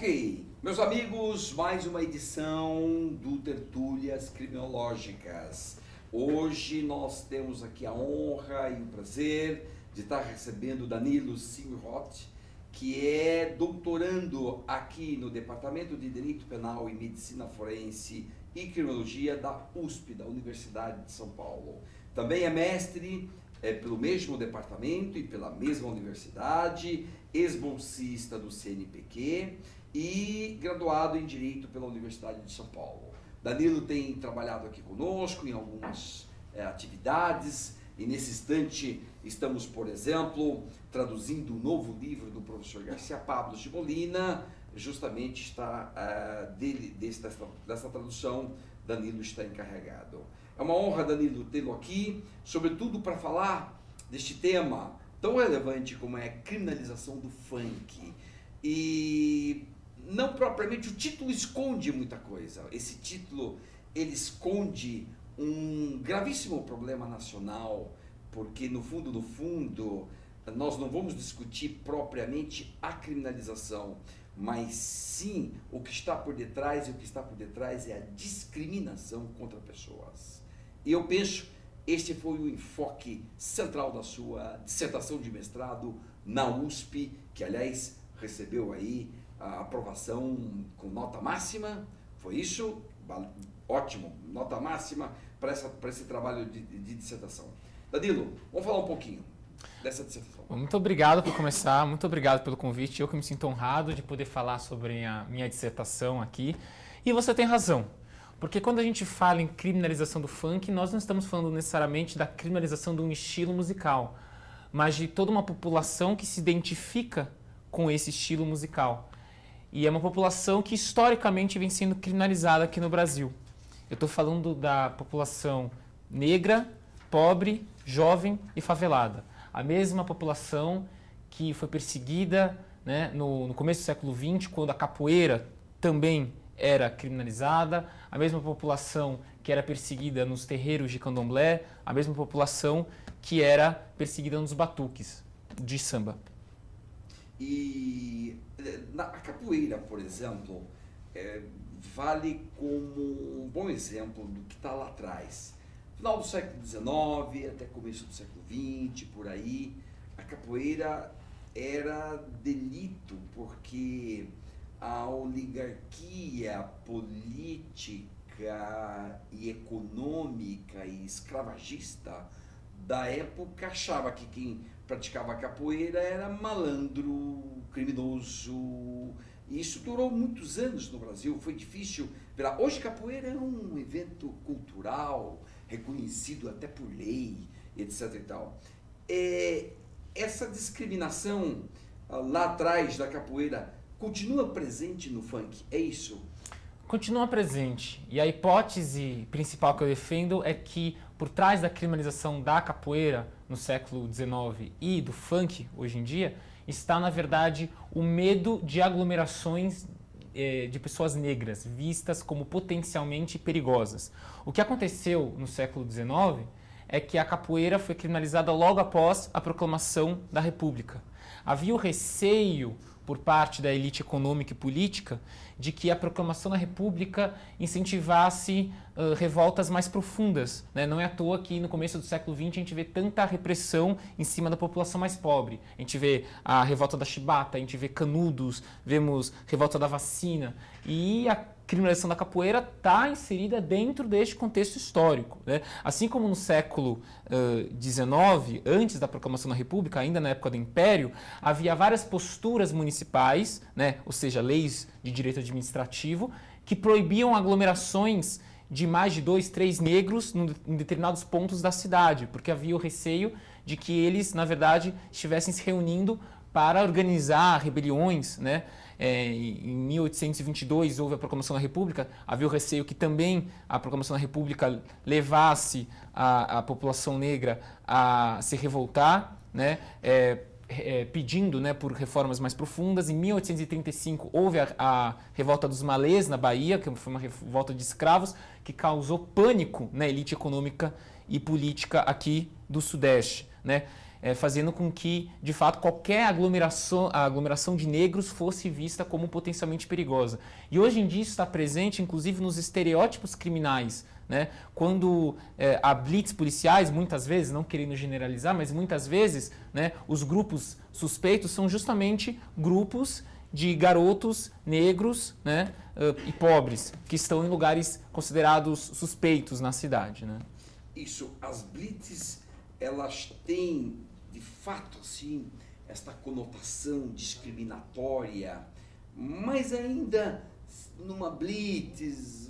Ok, meus amigos, mais uma edição do Tertúlias Criminológicas. Hoje nós temos aqui a honra e o prazer de estar recebendo Danilo Simroth, que é doutorando aqui no Departamento de Direito Penal e Medicina Forense e Criminologia da USP, da Universidade de São Paulo. Também é mestre pelo mesmo departamento e pela mesma universidade, ex-bolsista do CNPq e graduado em Direito pela Universidade de São Paulo. Danilo tem trabalhado aqui conosco em algumas atividades e nesse instante estamos, por exemplo, traduzindo um novo livro do professor Garcia Pablos de Molina, justamente está dessa tradução, Danilo está encarregado. É uma honra, Danilo, tê-lo aqui, sobretudo para falar deste tema tão relevante como é a criminalização do funk. E não propriamente, o título esconde muita coisa. Esse título, ele esconde um gravíssimo problema nacional, porque no fundo, nós não vamos discutir propriamente a criminalização, mas sim o que está por detrás, e o que está por detrás é a discriminação contra pessoas. E eu penso, este foi o enfoque central da sua dissertação de mestrado na USP, que aliás recebeu aí a aprovação com nota máxima, foi isso? Ótimo, nota máxima para esse trabalho de dissertação. Danilo, vamos falar um pouquinho dessa dissertação. Muito obrigado por começar, muito obrigado pelo convite. Eu que me sinto honrado de poder falar sobre a minha dissertação aqui. E você tem razão, porque quando a gente fala em criminalização do funk, nós não estamos falando necessariamente da criminalização de um estilo musical, mas de toda uma população que se identifica com esse estilo musical. E é uma população que historicamente vem sendo criminalizada aqui no Brasil. Eu estou falando da população negra, pobre, jovem e favelada. A mesma população que foi perseguida, né, no começo do século XX, quando a capoeira também era criminalizada, a mesma população que era perseguida nos terreiros de candomblé, a mesma população que era perseguida nos batuques de samba. E a capoeira, por exemplo, vale como um bom exemplo do que está lá atrás. Final do século XIX, até começo do século XX, por aí, a capoeira era delito porque a oligarquia política e econômica e escravagista da época achava que quem praticava capoeira era malandro, criminoso. E isso durou muitos anos no Brasil, foi difícil virar. Hoje capoeira é um evento cultural, reconhecido até por lei, etc. e tal. Essa discriminação lá atrás da capoeira continua presente no funk, é isso? Continua presente. E a hipótese principal que eu defendo é que por trás da criminalização da capoeira no século XIX e do funk hoje em dia, está, na verdade, o medo de aglomerações de pessoas negras, vistas como potencialmente perigosas. O que aconteceu no século XIX é que a capoeira foi criminalizada logo após a proclamação da República. Havia o receio por parte da elite econômica e política de que a proclamação da República incentivasse revoltas mais profundas, né? Não é à toa que no começo do século XX a gente vê tanta repressão em cima da população mais pobre. A gente vê a revolta da chibata, a gente vê Canudos, vemos revolta da vacina, e a criminalização da capoeira está inserida dentro deste contexto histórico, né? Assim como no século XIX, antes da proclamação da República, ainda na época do Império, havia várias posturas municipais, né? Ou seja, leis de direito administrativo, que proibiam aglomerações de mais de 2, 3 negros em determinados pontos da cidade, porque havia o receio de que eles, na verdade, estivessem se reunindo para organizar rebeliões, né? Em 1822 houve a proclamação da República, havia o receio que também a proclamação da República levasse a população negra a se revoltar, né? Pedindo, né, por reformas mais profundas. Em 1835 houve a revolta dos malês na Bahia, que foi uma revolta de escravos que causou pânico na elite econômica e política aqui do Sudeste, né? fazendo com que, de fato, qualquer aglomeração de negros fosse vista como potencialmente perigosa. E hoje em dia isso está presente, inclusive, nos estereótipos criminais, né? Quando há blitz policiais, muitas vezes, não querendo generalizar, mas muitas vezes, né, os grupos suspeitos são justamente grupos de garotos negros, né, e pobres, que estão em lugares considerados suspeitos na cidade, né? Isso, as blitzes, elas têm, de fato, assim, esta conotação discriminatória, mas ainda numa blitz,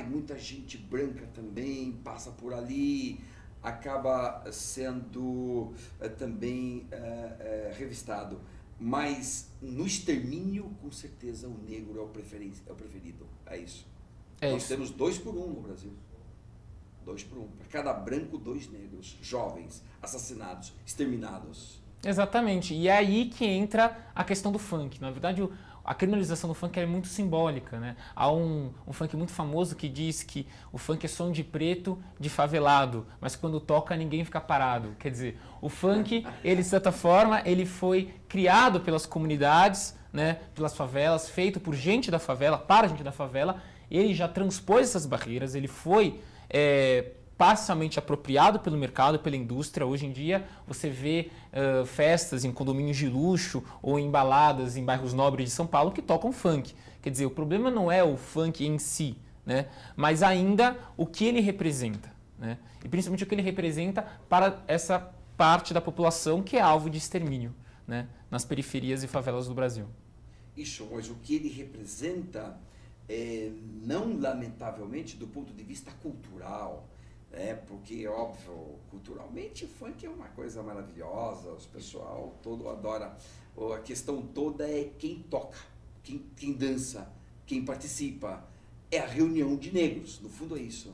muita gente branca também passa por ali, acaba sendo também revistado. Mas no extermínio, com certeza, o negro é o preferido. É isso. Nós temos 2 por 1 no Brasil. 2 por 1. Para cada branco, 2 negros, jovens, assassinados, exterminados. Exatamente. E é aí que entra a questão do funk. Na verdade, a criminalização do funk é muito simbólica, né? Há um funk muito famoso que diz que o funk é som de preto de favelado, mas quando toca ninguém fica parado. Quer dizer, o funk, ele de certa forma, ele foi criado pelas comunidades, né, pelas favelas, feito por gente da favela, para gente da favela. Ele já transpôs essas barreiras, ele foi parcialmente apropriado pelo mercado, pela indústria. Hoje em dia você vê festas em condomínios de luxo ou em baladas em bairros nobres de São Paulo que tocam funk. Quer dizer, o problema não é o funk em si, né? Mas ainda o que ele representa, né? E principalmente o que ele representa para essa parte da população que é alvo de extermínio, né, nas periferias e favelas do Brasil. Isso, mas o que ele representa, não lamentavelmente do ponto de vista cultural, porque, óbvio, culturalmente o funk é uma coisa maravilhosa, o pessoal todo adora. A questão toda é quem toca, quem dança, quem participa. É a reunião de negros, no fundo é isso.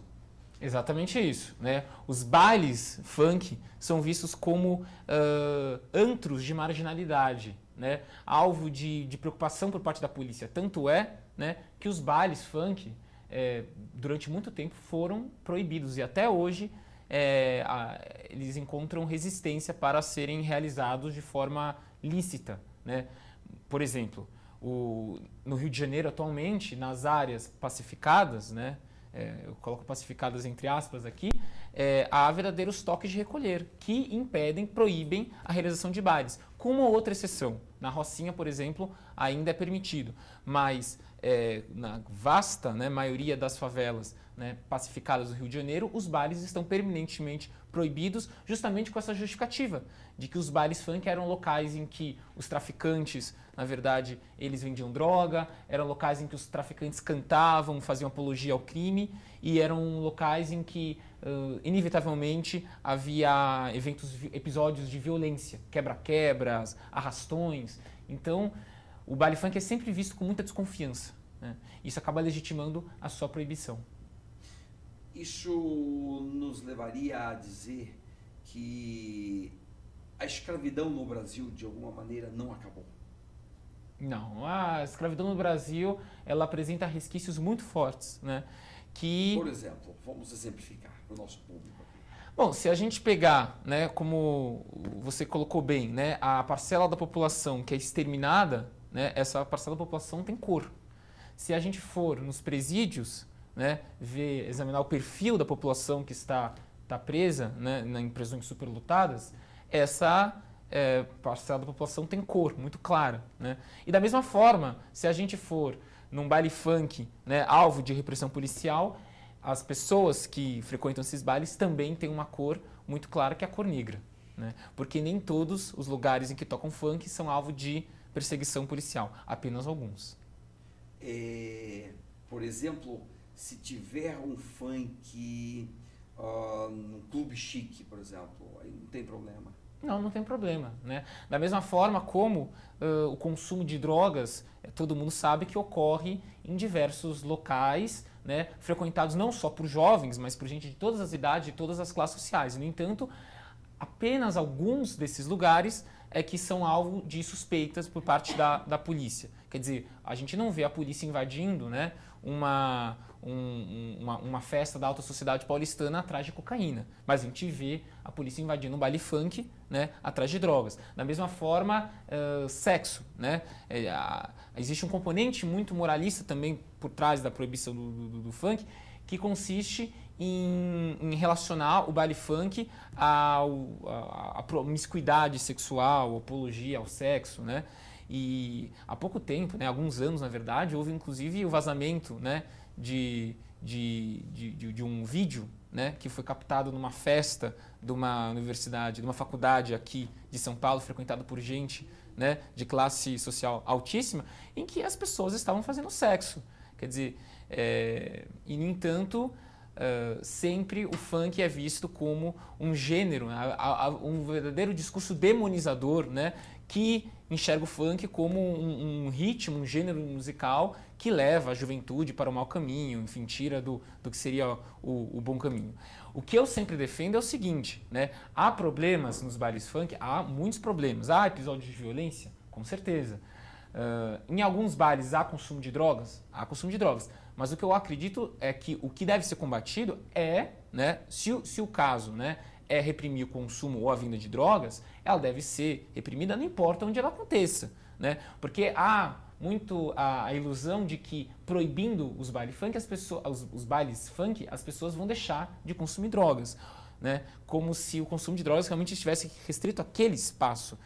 Exatamente isso, né? Os bailes funk são vistos como antros de marginalidade, né? Alvo de preocupação por parte da polícia. Tanto é, né, que os bailes funk durante muito tempo foram proibidos e até hoje eles encontram resistência para serem realizados de forma lícita, né? Por exemplo, no Rio de Janeiro atualmente, nas áreas pacificadas, né, eu coloco pacificadas entre aspas aqui, há verdadeiros toques de recolher que impedem, proíbem a realização de bailes. Com uma outra exceção, na Rocinha, por exemplo, ainda é permitido, mas na vasta, né, maioria das favelas, né, pacificadas do Rio de Janeiro, os bailes estão permanentemente proibidos, justamente com essa justificativa de que os bailes funk eram locais em que os traficantes, na verdade, eles vendiam droga, eram locais em que os traficantes cantavam, faziam apologia ao crime, e eram locais em que, inevitavelmente, havia episódios de violência, quebra-quebras, arrastões. Então, o baile funk é sempre visto com muita desconfiança, né? Isso acaba legitimando a sua proibição. Isso nos levaria a dizer que a escravidão no Brasil, de alguma maneira, não acabou. Não, a escravidão no Brasil, ela apresenta resquícios muito fortes, né? Por exemplo, vamos exemplificar para o nosso público aqui. Bom, se a gente pegar, né, como você colocou bem, né, a parcela da população que é exterminada, né, essa parcela da população tem cor. Se a gente for nos presídios, né, examinar o perfil da população que está presa, né, em prisões superlotadas, essa parcela da população tem cor muito clara, né? E da mesma forma, se a gente for num baile funk, né, alvo de repressão policial, as pessoas que frequentam esses bailes também têm uma cor muito clara, que é a cor negra, né? Porque nem todos os lugares em que tocam funk são alvo de perseguição policial, apenas alguns. Por exemplo, se tiver um funk num clube chique, por exemplo, aí não tem problema. Não tem problema, né? Da mesma forma como o consumo de drogas, todo mundo sabe que ocorre em diversos locais, né, frequentados não só por jovens, mas por gente de todas as idades, de todas as classes sociais. No entanto, apenas alguns desses lugares que são alvo de suspeitas por parte da polícia. Quer dizer, a gente não vê a polícia invadindo, né, uma festa da alta sociedade paulistana atrás de cocaína, mas a gente vê a polícia invadindo um baile funk, né, atrás de drogas. Da mesma forma, sexo, né? Existe um componente muito moralista também por trás da proibição do funk, que consiste em relacionar o baile funk à promiscuidade sexual, apologia ao sexo, né? E há pouco tempo, né, alguns anos na verdade, houve inclusive o vazamento, né, de um vídeo, né, que foi captado numa festa de uma universidade, de uma faculdade aqui de São Paulo, frequentada por gente, né, de classe social altíssima, em que as pessoas estavam fazendo sexo. Quer dizer, e no entanto, sempre o funk é visto como um gênero, um verdadeiro discurso demonizador, né, que enxerga o funk como um ritmo, um gênero musical que leva a juventude para o mau caminho, enfim, tira do que seria o bom caminho. O que eu sempre defendo é o seguinte, né? Há problemas nos bailes funk, há muitos problemas. Há episódios de violência? Com certeza. Em alguns bailes há consumo de drogas? Há consumo de drogas. Mas o que eu acredito é que o que deve ser combatido é, né, se o caso, né, é reprimir o consumo ou a venda de drogas, ela deve ser reprimida, não importa onde ela aconteça, né? Porque há muito a ilusão de que proibindo os bailes funk, as pessoas vão deixar de consumir drogas, né? Como se o consumo de drogas realmente estivesse restrito àquele espaço.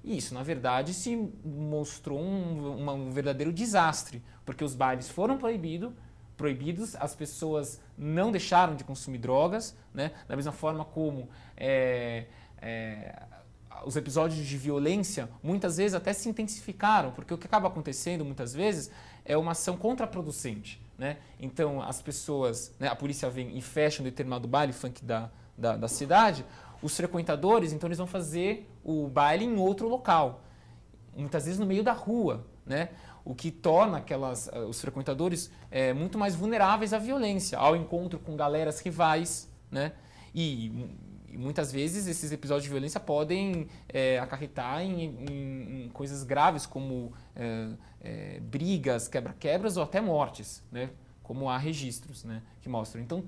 E isso, na verdade, se mostrou um verdadeiro desastre, porque os bailes foram proibidos, as pessoas não deixaram de consumir drogas, né? Da mesma forma como os episódios de violência muitas vezes até se intensificaram, porque o que acaba acontecendo muitas vezes é uma ação contraproducente, né? Então as pessoas, né, a polícia vem e fecha um determinado baile funk da cidade, os frequentadores, então eles vão fazer o baile em outro local, muitas vezes no meio da rua, né? O que torna os frequentadores muito mais vulneráveis à violência, ao encontro com galeras rivais, né? E muitas vezes esses episódios de violência podem acarretar em coisas graves como brigas, quebra-quebras ou até mortes, né? Como há registros, né, que mostram. Então,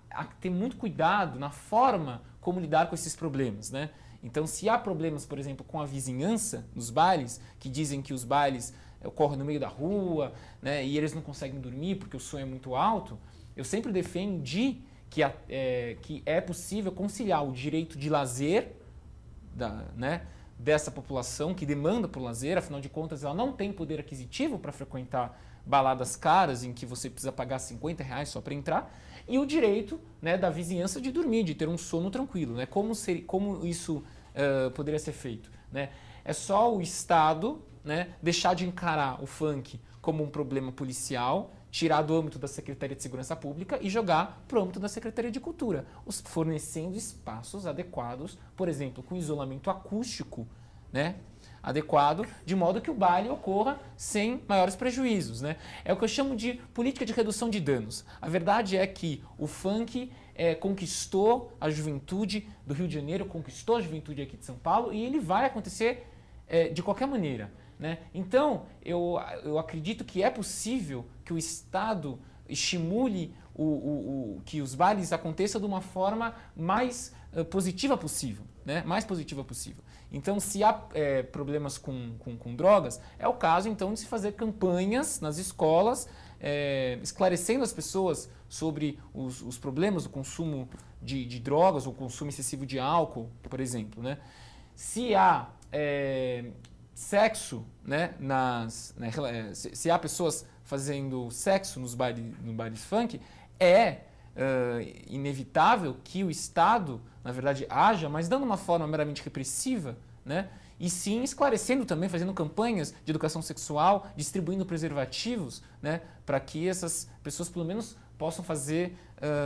há que ter muito cuidado na forma como lidar com esses problemas, né? Então, se há problemas, por exemplo, com a vizinhança nos bailes, que dizem que os bailes ocorrem no meio da rua, né, e eles não conseguem dormir porque o som é muito alto, eu sempre defendi que é possível conciliar o direito de lazer né, dessa população que demanda por lazer, afinal de contas ela não tem poder aquisitivo para frequentar baladas caras em que você precisa pagar R$50 só para entrar, e o direito, né, da vizinhança de dormir, de ter um sono tranquilo, né? Como isso poderia ser feito, né? É só o Estado, né, deixar de encarar o funk como um problema policial, tirar do âmbito da Secretaria de Segurança Pública e jogar para o âmbito da Secretaria de Cultura, fornecendo espaços adequados, por exemplo, com isolamento acústico, né, adequado, de modo que o baile ocorra sem maiores prejuízos, né? É o que eu chamo de política de redução de danos. A verdade é que o funk conquistou a juventude do Rio de Janeiro, conquistou a juventude aqui de São Paulo e ele vai acontecer de qualquer maneira, né? Então, eu acredito que é possível que o Estado estimule que os bailes aconteçam de uma forma mais positiva possível, né? Mais positiva possível. Então, se há problemas com drogas, é o caso, então, de se fazer campanhas nas escolas, esclarecendo as pessoas sobre os problemas do consumo de drogas, ou consumo excessivo de álcool, por exemplo, né? Se há sexo, né, se há pessoas fazendo sexo nos bailes funk, inevitável que o Estado, na verdade, haja, mas não de uma forma meramente repressiva, né? E sim esclarecendo também, fazendo campanhas de educação sexual, distribuindo preservativos, né, para que essas pessoas pelo menos possam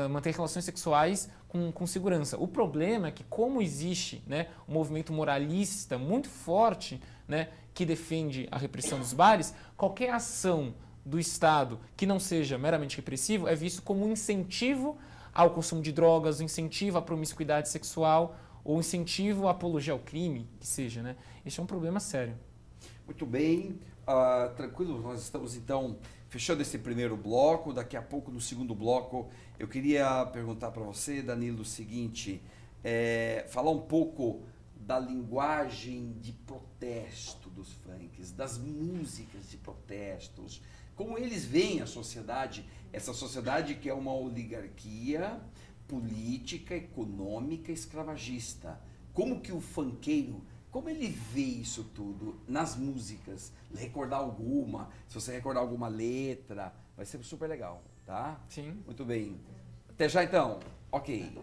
manter relações sexuais com segurança. O problema é que, como existe, né, um movimento moralista muito forte, né, que defende a repressão dos bares, qualquer ação do Estado que não seja meramente repressivo é visto como um incentivo ao consumo de drogas, um incentivo à promiscuidade sexual ou incentivo à apologia ao crime, que seja, né? Este é um problema sério. Muito bem, tranquilo, nós estamos então fechando esse primeiro bloco. Daqui a pouco, no segundo bloco, eu queria perguntar para você, Danilo, o seguinte, falar um pouco da linguagem de protesto dos funks, das músicas de protestos, como eles veem a sociedade, essa sociedade que é uma oligarquia política, econômica, escravagista. Como que o funkeiro, como ele vê isso tudo nas músicas? Recordar alguma, se você recordar alguma letra, vai ser super legal, tá? Sim. Muito bem. Até já então. Ok.